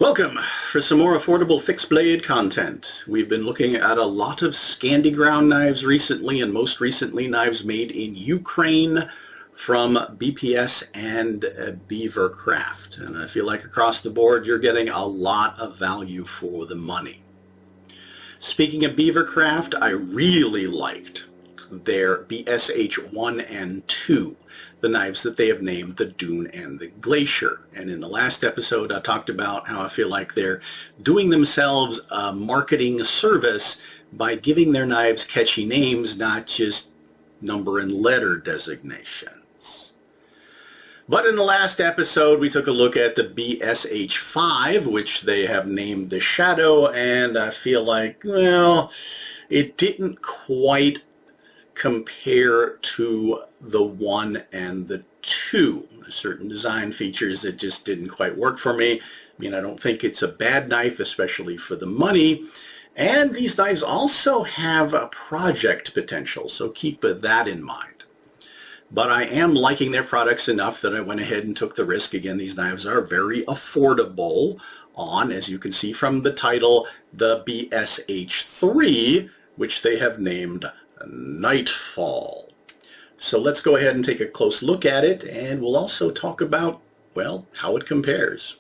Welcome for some more affordable fixed blade content. We've been looking at a lot of Scandi ground knives recently, and most recently knives made in Ukraine from BPS and BeaverCraft. And I feel like across the board you're getting a lot of value for the money. Speaking of BeaverCraft, I really liked their BSH3 and 2, the knives that they have named the Dune and the Glacier. And in the last episode I talked about how I feel like they're doing themselves a marketing service by giving their knives catchy names, not just number and letter designations. But in the last episode we took a look at the BSH3, which they have named the Shadow, and I feel like, well, it didn't quite compare to the 1 and the 2. Certain design features that just didn't quite work for me. I mean, I don't think it's a bad knife, especially for the money. And these knives also have a project potential, so keep that in mind. But I am liking their products enough that I went ahead and took the risk. Again, these knives are very affordable on, as you can see from the title, the BSH3, which they have named Nightfall. So let's go ahead and take a close look at it, and we'll also talk about, well, how it compares.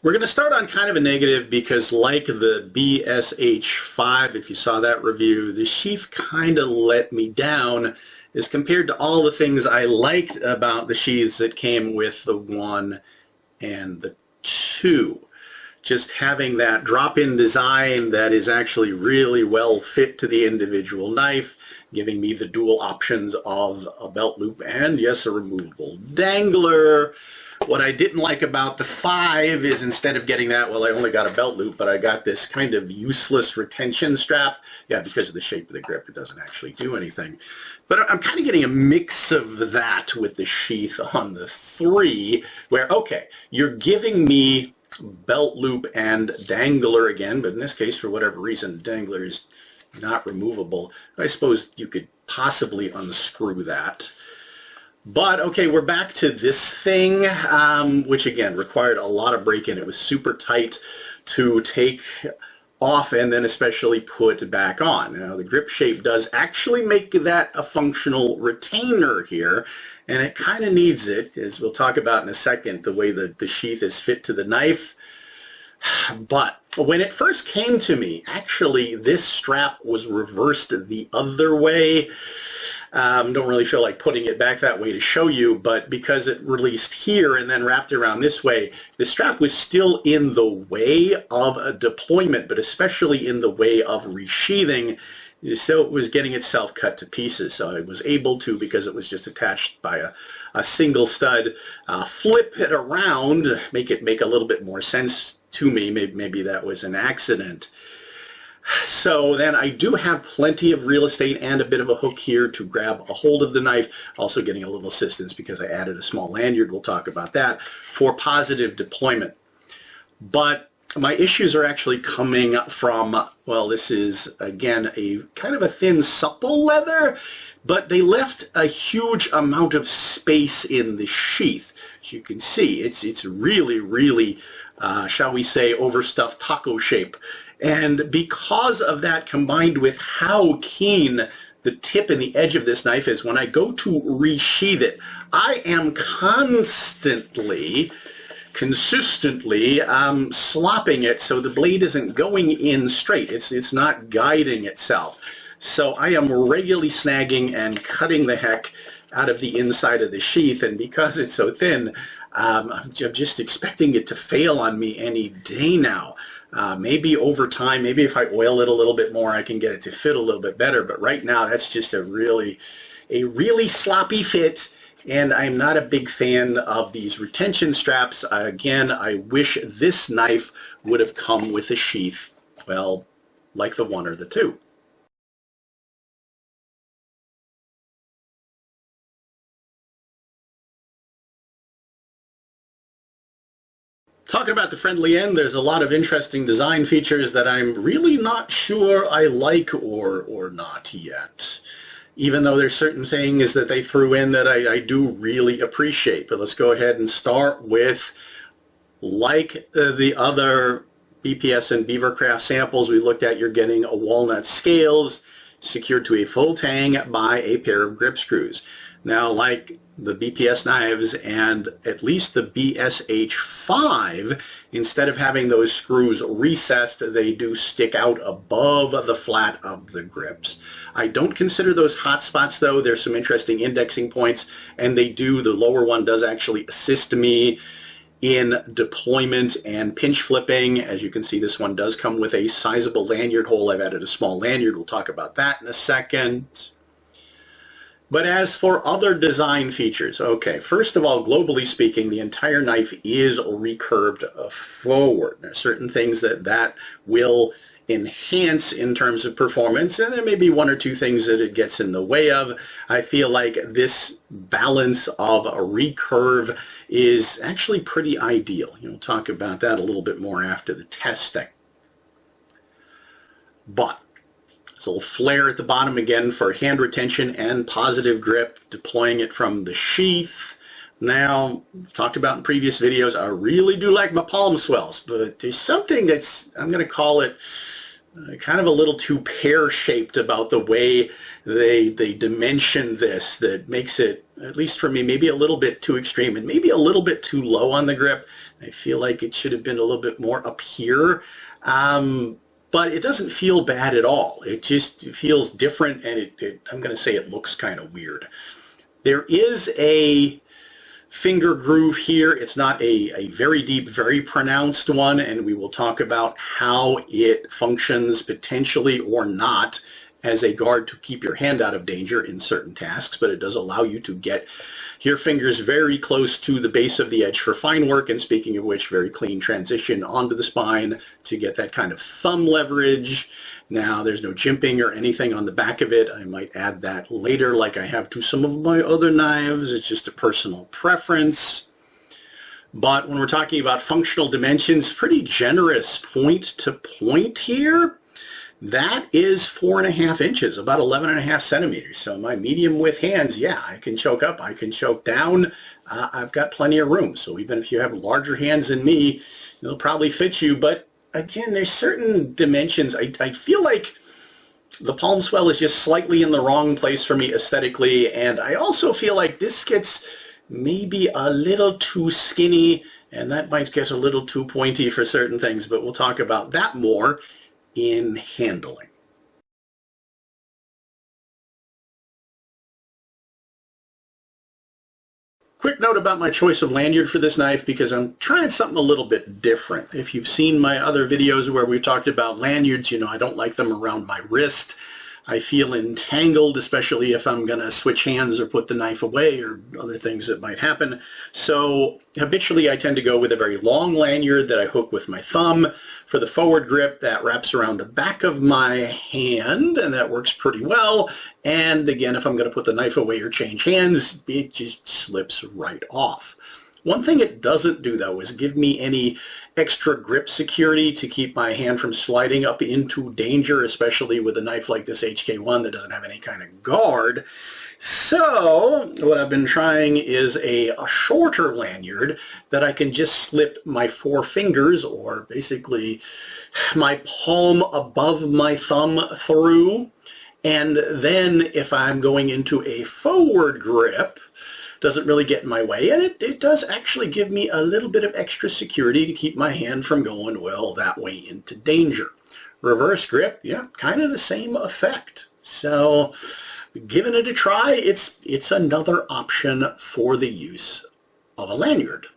We're going to start on kind of a negative because, like the BSH3, if you saw that review, the sheath kind of let me down as compared to all the things I liked about the sheaths that came with the 1 and the 2. Just having that drop-in design that is actually really well fit to the individual knife, giving me the dual options of a belt loop and, yes, a removable dangler. What I didn't like about the 5 is, instead of getting that, well, I only got a belt loop, but I got this kind of useless retention strap. Yeah, because of the shape of the grip, it doesn't actually do anything. But I'm kind of getting a mix of that with the sheath on the 3, where, okay, you're giving me belt loop and dangler again, but in this case, for whatever reason, dangler is not removable. I suppose you could possibly unscrew that. But okay, we're back to this thing, which again required a lot of break-in. It was super tight to take off and then especially put back on. Now the grip shape does actually make that a functional retainer here, and it kind of needs it, as we'll talk about in a second, the way that the sheath is fit to the knife. But when it first came to me, actually this strap was reversed the other way. Don't really feel like putting it back that way to show you, but because it released here and then wrapped around this way, the strap was still in the way of a deployment, but especially in the way of resheathing. So it was getting itself cut to pieces. So I was able to, because it was just attached by a single stud, flip it around, make it make a little bit more sense to me. Maybe that was an accident. So then I do have plenty of real estate and a bit of a hook here to grab a hold of the knife. Also getting a little assistance because I added a small lanyard, we'll talk about that, for positive deployment. But my issues are actually coming from, well, this is, again, a kind of a thin, supple leather, but they left a huge amount of space in the sheath. As you can see, it's really, really, shall we say, overstuffed taco shape. And because of that, combined with how keen the tip and the edge of this knife is, when I go to resheath it, I am consistently slopping it so the blade isn't going in straight. It's not guiding itself. So I am regularly snagging and cutting the heck out of the inside of the sheath, and because it's so thin, I'm just expecting it to fail on me any day now. Maybe over time, maybe if I oil it a little bit more, I can get it to fit a little bit better. But right now, that's just a really sloppy fit, and I'm not a big fan of these retention straps. Again, I wish this knife would have come with a sheath, well, like the 1 or the 2. Talking about the friendly end, there's a lot of interesting design features that I'm really not sure I like or not yet. Even though there's certain things that they threw in that I do really appreciate. But let's go ahead and start with, like the other BPS and BeaverCraft samples we looked at, you're getting a walnut scales secured to a full tang by a pair of grip screws. Now, like the BPS knives and at least the BSH3, instead of having those screws recessed, they do stick out above the flat of the grips. I don't consider those hot spots though. There's some interesting indexing points, and the lower one does actually assist me in deployment and pinch flipping. As you can see, this one does come with a sizable lanyard hole. I've added a small lanyard. We'll talk about that in a second. But as for other design features, okay, first of all, globally speaking, the entire knife is recurved forward. There are certain things that will enhance in terms of performance, and there may be one or two things that it gets in the way of. I feel like this balance of a recurve is actually pretty ideal. We'll talk about that a little bit more after the testing. But a little flare at the bottom again for hand retention and positive grip, deploying it from the sheath. Now, talked about in previous videos, I really do like my palm swells, but there's something that's, I'm going to call it kind of a little too pear-shaped about the way they dimension this, that makes it, at least for me, maybe a little bit too extreme and maybe a little bit too low on the grip. I feel like it should have been a little bit more up here. But it doesn't feel bad at all. It just feels different, and I'm going to say it looks kind of weird. There is a finger groove here. It's not a very deep, very pronounced one, and we will talk about how it functions potentially or not as a guard to keep your hand out of danger in certain tasks, but it does allow you to get your fingers very close to the base of the edge for fine work, and speaking of which, very clean transition onto the spine to get that kind of thumb leverage. Now, there's no jimping or anything on the back of it. I might add that later like I have to some of my other knives. It's just a personal preference. But when we're talking about functional dimensions, pretty generous point to point here. That is 4.5 inches, about 11.5 centimeters. So my medium width hands, yeah, I can choke up, I can choke down. I've got plenty of room. So even if you have larger hands than me, it'll probably fit you. But again, there's certain dimensions. I feel like the palm swell is just slightly in the wrong place for me aesthetically. And I also feel like this gets maybe a little too skinny, and that might get a little too pointy for certain things. But we'll talk about that more in handling. Quick note about my choice of lanyard for this knife, because I'm trying something a little bit different. If you've seen my other videos where we've talked about lanyards, you know I don't like them around my wrist. I feel entangled, especially if I'm going to switch hands or put the knife away or other things that might happen. So habitually I tend to go with a very long lanyard that I hook with my thumb. For the forward grip, that wraps around the back of my hand, and that works pretty well. And again, if I'm going to put the knife away or change hands, it just slips right off. One thing it doesn't do, though, is give me any extra grip security to keep my hand from sliding up into danger, especially with a knife like this HK1 that doesn't have any kind of guard. So what I've been trying is a shorter lanyard that I can just slip my 4 fingers, or basically my palm above my thumb through. And then if I'm going into a forward grip, doesn't really get in my way, and it does actually give me a little bit of extra security to keep my hand from going, well, that way into danger. Reverse grip, yeah, kind of the same effect. So giving it a try, it's another option for the use of a lanyard.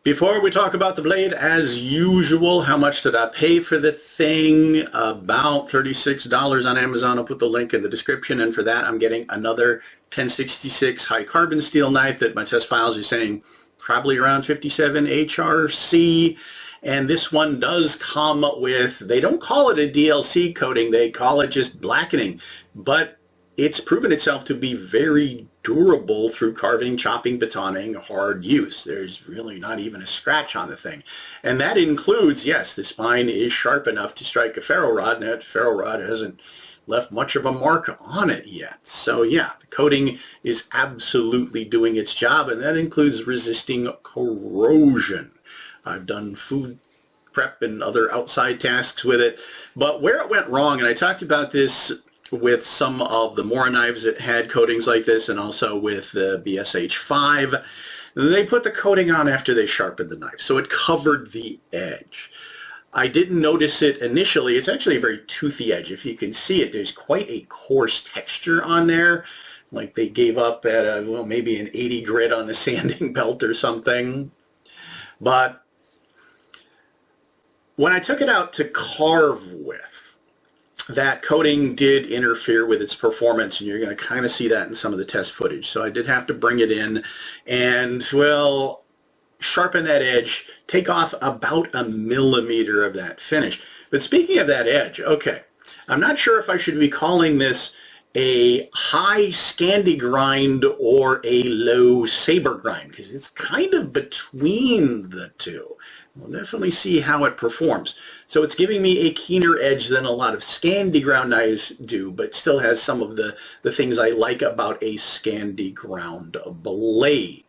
Before we talk about the blade, as usual, how much did I pay for the thing? About $36 on Amazon. I'll put the link in the description, and for that I'm getting another 1066 high carbon steel knife that my test files are saying probably around 57 HRC. And this one does come with, they don't call it a DLC coating, they call it just blackening. But it's proven itself to be very durable through carving, chopping, batoning, hard use. There's really not even a scratch on the thing. And that includes, yes, the spine is sharp enough to strike a ferro rod, and that ferro rod hasn't left much of a mark on it yet. So yeah, the coating is absolutely doing its job, and that includes resisting corrosion. I've done food prep and other outside tasks with it, but where it went wrong, and I talked about this with some of the Mora knives that had coatings like this, and also with the BSH3, they put the coating on after they sharpened the knife, so it covered the edge. I didn't notice it initially. It's actually a very toothy edge. If you can see it, there's quite a coarse texture on there, like they gave up at a, well, maybe an 80 grit on the sanding belt or something. But when I took it out to carve with, that coating did interfere with its performance, and you're going to kind of see that in some of the test footage. So I did have to bring it in and, well, sharpen that edge, take off about 1 millimeter of that finish. But speaking of that edge, okay, I'm not sure if I should be calling this a high Scandi grind or a low saber grind, because it's kind of between the two. We'll definitely see how it performs. So it's giving me a keener edge than a lot of Scandi ground knives do, but still has some of the things I like about a Scandi ground blade.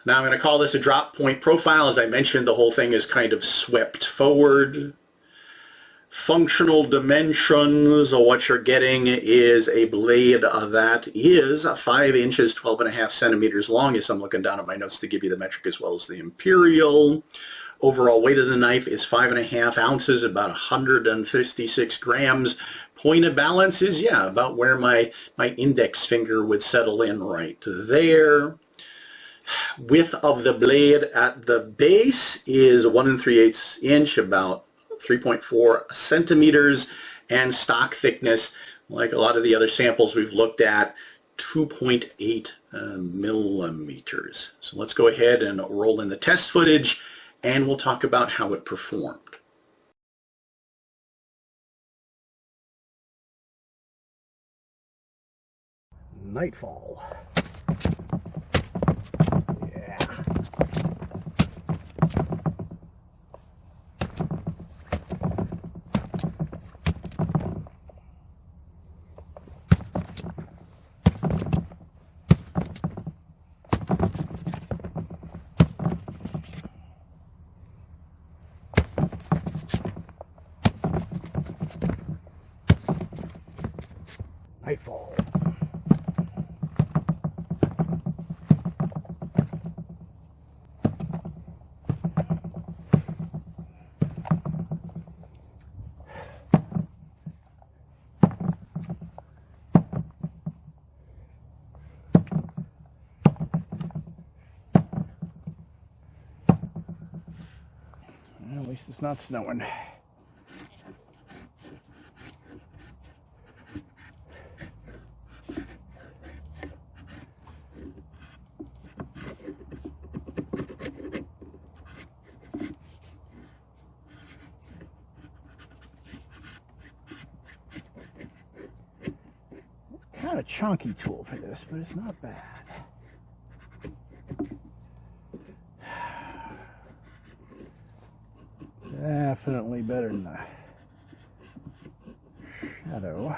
Now I'm going to call this a drop point profile. As I mentioned, the whole thing is kind of swept forward. Functional dimensions, what you're getting is a blade that is 5 inches, 12.5 centimeters long, as I'm looking down at my notes to give you the metric as well as the imperial. Overall weight of the knife is 5.5 ounces, about 156 grams. Point of balance is, yeah, about where my index finger would settle in right there. Width of the blade at the base is 1 3/8 inch, about 3.4 centimeters, and stock thickness, like a lot of the other samples we've looked at, 2.8 millimeters. So let's go ahead and roll in the test footage, and we'll talk about how it performed. Nightfall. Yeah. Nightfall. At least it's not snowing. It's kind of a chunky tool for this, but it's not bad. Definitely better than the Shadow.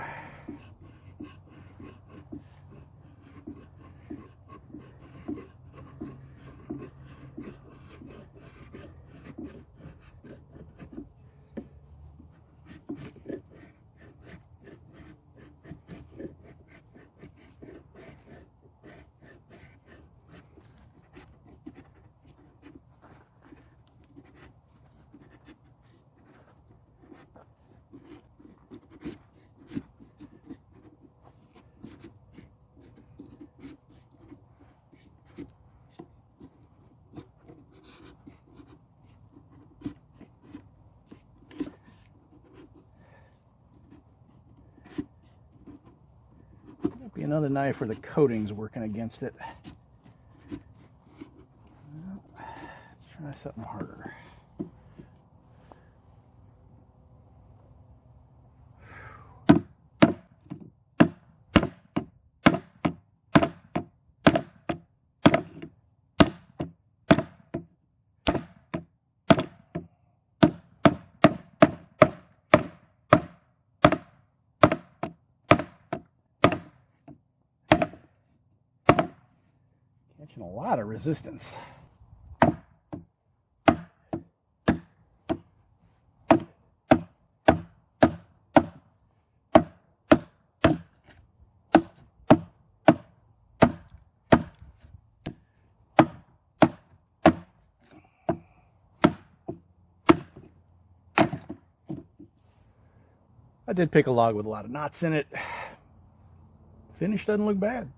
Be another knife where the coating's working against it. Well, let's try something harder. A lot of resistance. I did pick a log with a lot of knots in it. Finish doesn't look bad.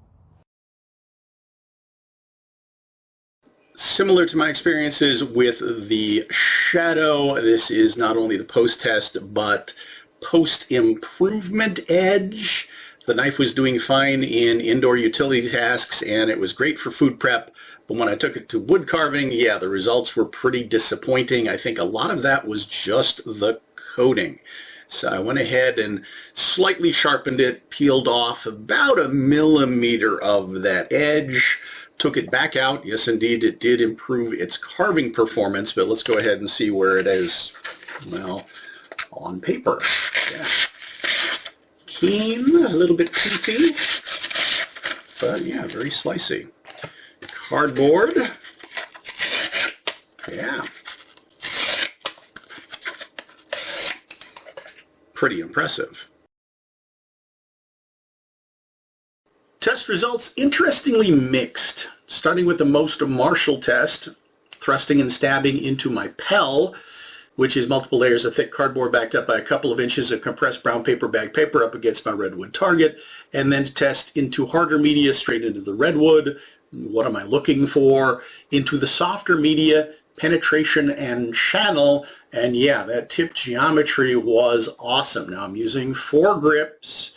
Similar to my experiences with the Shadow, this is not only the post-test, but post-improvement edge. The knife was doing fine in indoor utility tasks, and it was great for food prep. But when I took it to wood carving, yeah, the results were pretty disappointing. I think a lot of that was just the coating. So I went ahead and slightly sharpened it, peeled off about 1 millimeter of that edge, took it back out. Yes, indeed, it did improve its carving performance, but let's go ahead and see where it is, well, on paper. Yeah. Keen, a little bit toothy, but yeah, very slicey. Cardboard, yeah. Pretty impressive. Test results interestingly mixed, starting with the most Marshall test, thrusting and stabbing into my Pell, which is multiple layers of thick cardboard backed up by a couple of inches of compressed brown paper bag paper up against my redwood target, and then to test into harder media straight into the redwood. What am I looking for? Into the softer media, penetration and channel, and yeah, that tip geometry was awesome. Now I'm using 4 grips,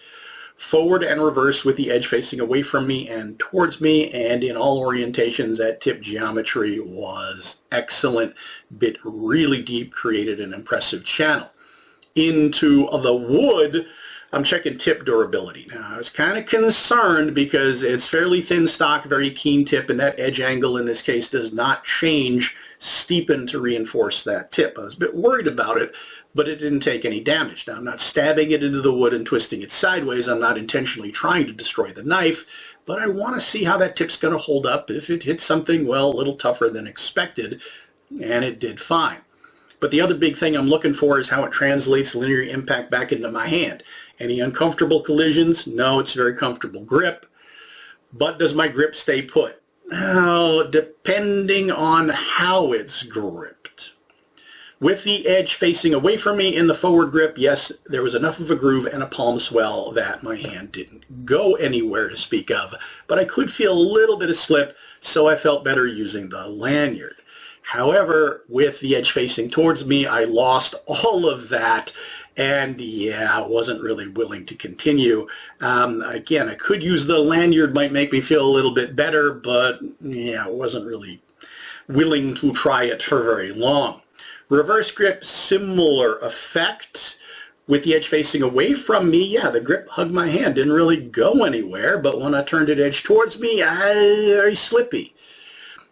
forward and reverse with the edge facing away from me and towards me, and in all orientations that tip geometry was excellent, bit really deep, created an impressive channel. Into the wood, I'm checking tip durability. Now I was kind of concerned because it's fairly thin stock, very keen tip, and that edge angle in this case does not change, steepen to reinforce that tip. I was a bit worried about it, but it didn't take any damage. Now I'm not stabbing it into the wood and twisting it sideways. I'm not intentionally trying to destroy the knife, but I want to see how that tip's going to hold up. If it hits something, well, a little tougher than expected, and it did fine. But the other big thing I'm looking for is how it translates linear impact back into my hand. Any uncomfortable collisions? No, it's a very comfortable grip. But does my grip stay put? Oh, depending on how it's gripped. With the edge facing away from me in the forward grip, yes, there was enough of a groove and a palm swell that my hand didn't go anywhere to speak of. But I could feel a little bit of slip, so I felt better using the Lanyard. However, with the edge facing towards me, I lost all of that, and yeah, I wasn't really willing to continue. Again, I could use the Lanyard, might make me feel a little bit better, but yeah, I wasn't really willing to try it for very long. Reverse grip, similar effect. With the edge facing away from me, yeah, the grip hugged my hand, didn't really go anywhere, but when I turned it edge towards me, very slippy.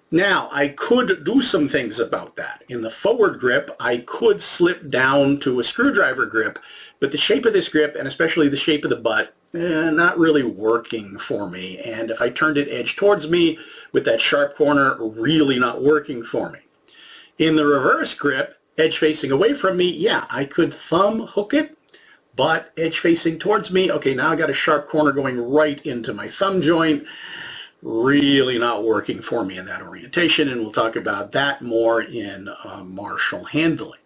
Now, I could do some things about that. In the forward grip, I could slip down to a screwdriver grip, but the shape of this grip, and especially the shape of the butt, not really working for me. And if I turned it edge towards me with that sharp corner, really not working for me. In the reverse grip, edge facing away from me, yeah, I could thumb hook it, but edge facing towards me, okay, now I got a sharp corner going right into my thumb joint. Really not working for me in that orientation, and we'll talk about that more in Marshall handling.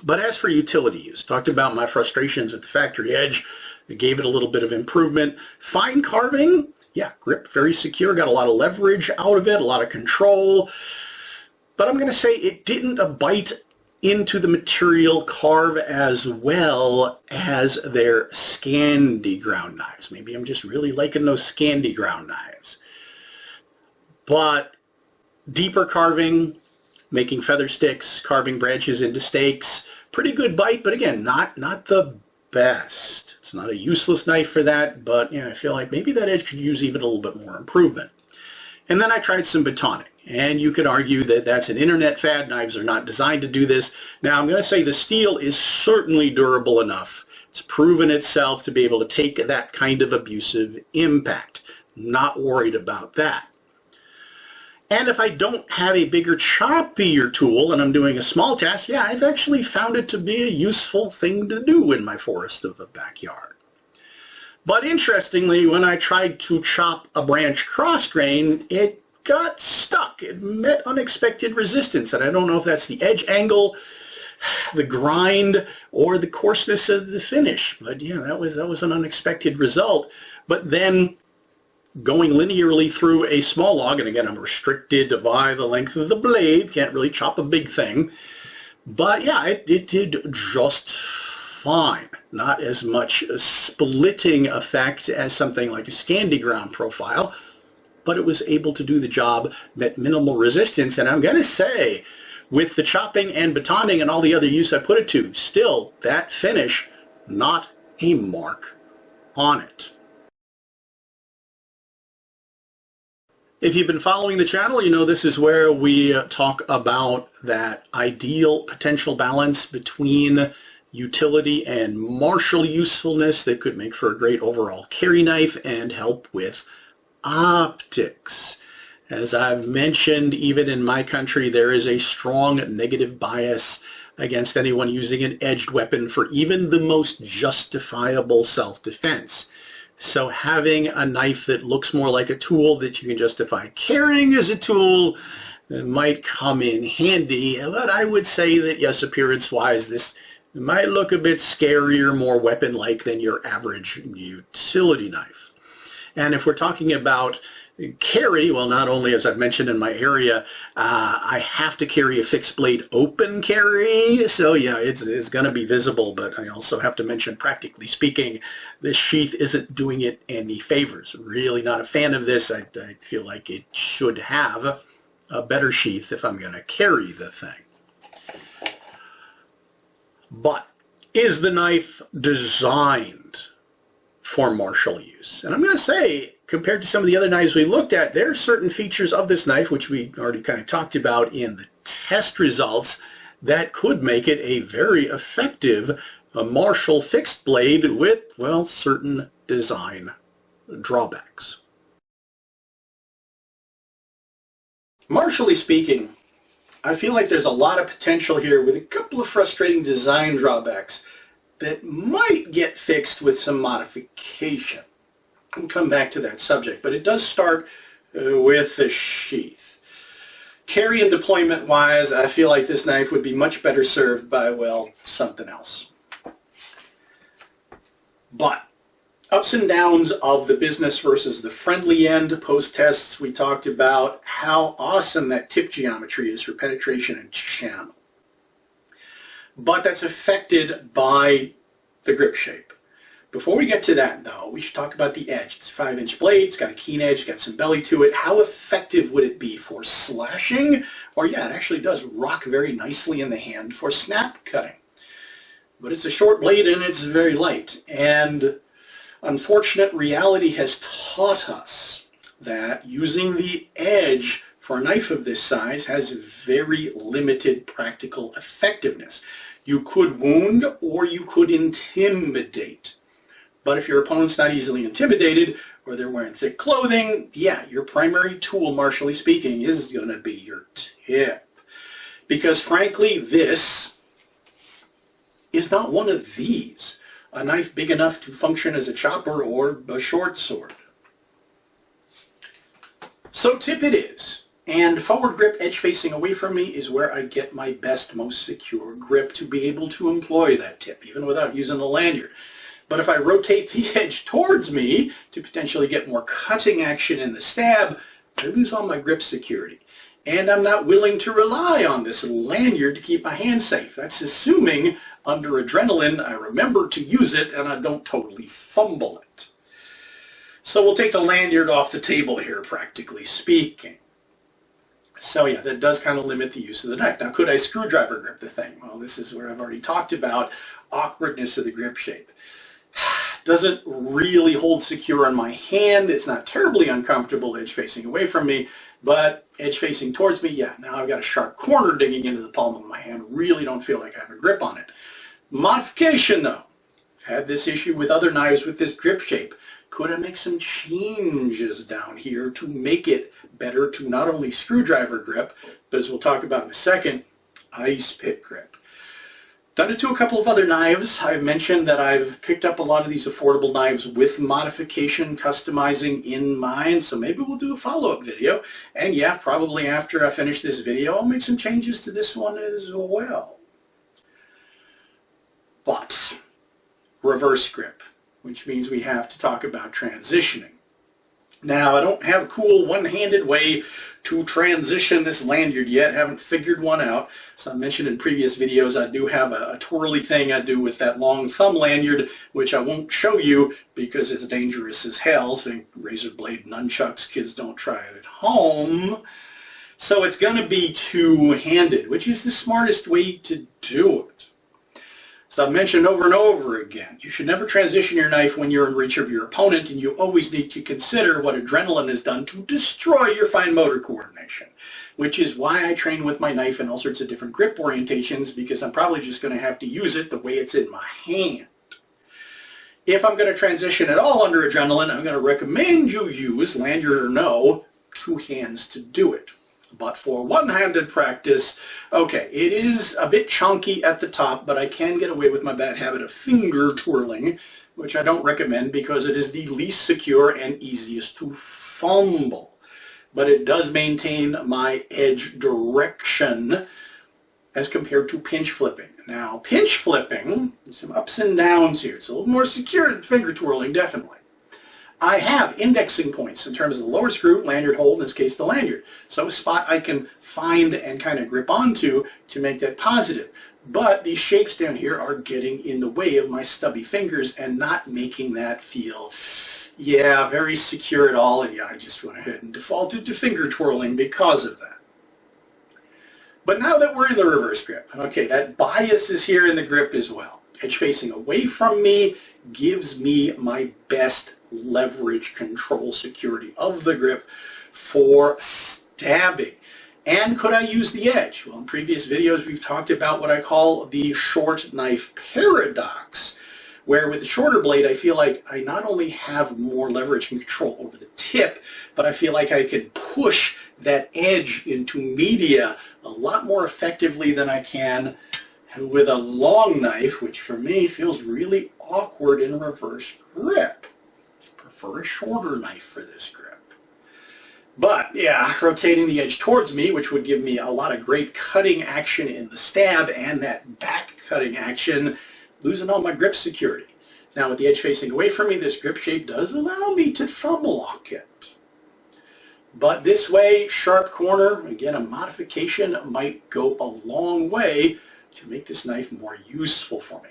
But as for utility use, talked about my frustrations with the factory edge. I gave it a little bit of improvement. Fine carving, yeah, grip very secure, got a lot of leverage out of it, a lot of control. But I'm going to say it didn't bite into the material, carve as well as their Scandi ground knives. Maybe I'm just really liking those Scandi ground knives. But deeper carving, making feather sticks, carving branches into stakes, pretty good bite, but again, not the best. It's not a useless knife for that, but yeah, I feel like maybe that edge could use even a little bit more improvement. And then I tried some batoning. And you could argue that that's an internet fad. Knives are not designed to do this. Now, I'm going to say the steel is certainly durable enough. It's proven itself to be able to take that kind of abusive impact. Not worried about that. And if I don't have a bigger, choppier tool and I'm doing a small task, yeah, I've actually found it to be a useful thing to do in my forest of a backyard. But interestingly, when I tried to chop a branch cross grain, it got stuck. It met unexpected resistance, and I don't know if that's the edge angle, the grind, or the coarseness of the finish. But yeah, that was an unexpected result. But then going linearly through a small log, and again, I'm restricted by the length of the blade, can't really chop a big thing. But yeah, it did just fine. Not as much a splitting effect as something like a Scandi ground profile, but it was able to do the job, met minimal resistance, and I'm going to say, with the chopping and batoning and all the other use I put it to, still, that finish, not a mark on it. If you've been following the channel, you know this is where we talk about that ideal potential balance between utility and martial usefulness that could make for a great overall carry knife and help with optics. As I've mentioned, even in my country, there is a strong negative bias against anyone using an edged weapon for even the most justifiable self-defense. So having a knife that looks more like a tool that you can justify carrying as a tool might come in handy. But I would say that, yes, appearance-wise, this might look a bit scarier, more weapon-like than your average utility knife. And if we're talking about carry, well, not only, as I've mentioned in my area, I have to carry a fixed blade open carry, so yeah, it's going to be visible, but I also have to mention, practically speaking, this sheath isn't doing it any favors. Really not a fan of this. I feel like it should have a better sheath if I'm going to carry the thing. But is the knife designed for martial use? And I'm going to say, compared to some of the other knives we looked at, there are certain features of this knife, which we already kind of talked about in the test results, that could make it a very effective martial fixed blade with, well, certain design drawbacks. Martially speaking, I feel like there's a lot of potential here with a couple of frustrating design drawbacks that might get fixed with some modification. We'll come back to that subject, but it does start with the sheath. Carry and deployment wise, I feel like this knife would be much better served by, well, something else. But ups and downs of the business versus the friendly end. Post tests, we talked about how awesome that tip geometry is for penetration and channel. But that's affected by the grip shape. Before we get to that, though, we should talk about the edge. It's a 5-inch blade, it's got a keen edge, got some belly to it. How effective would it be for slashing? Or yeah, it actually does rock very nicely in the hand for snap cutting. But it's a short blade and it's very light. And unfortunate reality has taught us that using the edge for a knife of this size has very limited practical effectiveness. You could wound or you could intimidate. But if your opponent's not easily intimidated or they're wearing thick clothing, yeah, your primary tool, martially speaking, is going to be your tip. Because frankly, this is not one of these. A knife big enough to function as a chopper or a short sword. So tip it is. And forward grip, edge facing away from me, is where I get my best, most secure grip to be able to employ that tip, even without using the lanyard. But if I rotate the edge towards me to potentially get more cutting action in the stab, I lose all my grip security. And I'm not willing to rely on this lanyard to keep my hand safe. That's assuming under adrenaline I remember to use it and I don't totally fumble it. So we'll take the lanyard off the table here, practically speaking. So yeah, that does kind of limit the use of the knife. Now, could I screwdriver grip the thing? Well, this is where I've already talked about awkwardness of the grip shape. Doesn't really hold secure on my hand. It's not terribly uncomfortable edge facing away from me, but edge facing towards me, yeah, now I've got a sharp corner digging into the palm of my hand. Really don't feel like I have a grip on it. Modification though. I've had this issue with other knives with this grip shape. Could I make some changes down here to make it better to not only screwdriver grip, but as we'll talk about in a second, ice pick grip? Done it to a couple of other knives. I've mentioned that I've picked up a lot of these affordable knives with modification, customizing in mind, so maybe we'll do a follow-up video. And yeah, probably after I finish this video, I'll make some changes to this one as well. But reverse grip, which means we have to talk about transitioning. Now, I don't have a cool one-handed way to transition this lanyard yet. Haven't figured one out. So I mentioned in previous videos I do have a twirly thing I do with that long thumb lanyard, which I won't show you because it's dangerous as hell. Think razor blade nunchucks. Kids don't try it at home. So it's going to be two-handed, which is the smartest way to do it. So I've mentioned over and over again, you should never transition your knife when you're in reach of your opponent, and you always need to consider what adrenaline has done to destroy your fine motor coordination, which is why I train with my knife in all sorts of different grip orientations, because I'm probably just going to have to use it the way it's in my hand. If I'm going to transition at all under adrenaline, I'm going to recommend you use, lanyard or no, two hands to do it. But for one-handed practice, okay, it is a bit chunky at the top, but I can get away with my bad habit of finger twirling, which I don't recommend because it is the least secure and easiest to fumble. But it does maintain my edge direction as compared to pinch flipping. Now, pinch flipping, some ups and downs here. It's a little more secure than finger twirling, definitely. I have indexing points in terms of the lower screw, lanyard hole, in this case the lanyard. So a spot I can find and kind of grip onto to make that positive. But these shapes down here are getting in the way of my stubby fingers and not making that feel, yeah, very secure at all. And yeah, I just went ahead and defaulted to finger twirling because of that. But now that we're in the reverse grip, okay, that bias is here in the grip as well. Edge facing away from me gives me my best leverage, control, security of the grip for stabbing. And could I use the edge? Well, in previous videos we've talked about what I call the short knife paradox, where with the shorter blade I feel like I not only have more leverage and control over the tip, but I feel like I can push that edge into media a lot more effectively than I can with a long knife, which for me feels really awkward in reverse grip. For a shorter knife for this grip. But yeah, rotating the edge towards me, which would give me a lot of great cutting action in the stab and that back cutting action, losing all my grip security. Now with the edge facing away from me, this grip shape does allow me to thumb lock it. But this way, sharp corner, again a modification might go a long way to make this knife more useful for me.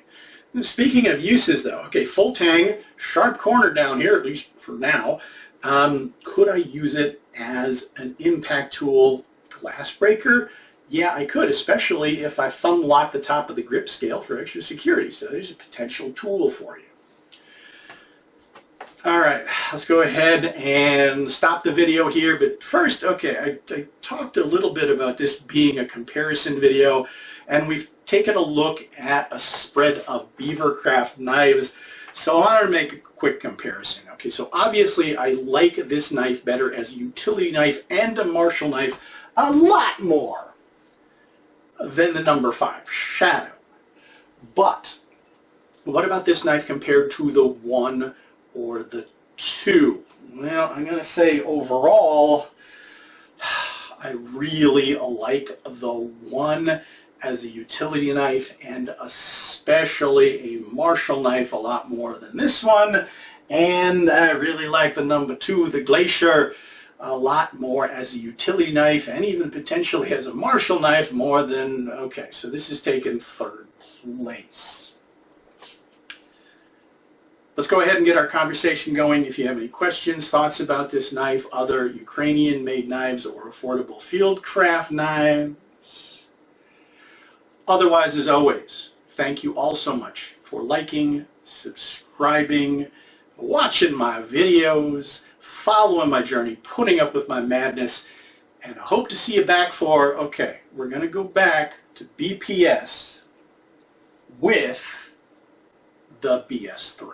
Speaking of uses though, okay, full tang, sharp corner down here, at least for now. Could I use it as an impact tool glass breaker? Yeah, I could, especially if I thumb lock the top of the grip scale for extra security. So there's a potential tool for you. All right, let's go ahead and stop the video here. But first, okay, I talked a little bit about this being a comparison video, and we've taken a look at a spread of BeaverCraft knives. So I wanted to make a quick comparison. Okay, so obviously I like this knife better as a utility knife and a martial knife a lot more than the number 5 Shadow. But what about this knife compared to the 1 or the 2? Well, I'm going to say overall, I really like the 1 as a utility knife, and especially a martial knife, a lot more than this one. And I really like the number 2, the Glacier, a lot more as a utility knife, and even potentially as a martial knife more than, okay, so this is taken 3rd place. Let's go ahead and get our conversation going. If you have any questions, thoughts about this knife, other Ukrainian made knives, or affordable field craft knives. Otherwise, as always, thank you all so much for liking, subscribing, watching my videos, following my journey, putting up with my madness, and I hope to see you back for, okay, we're going to go back to BPS with the BS3.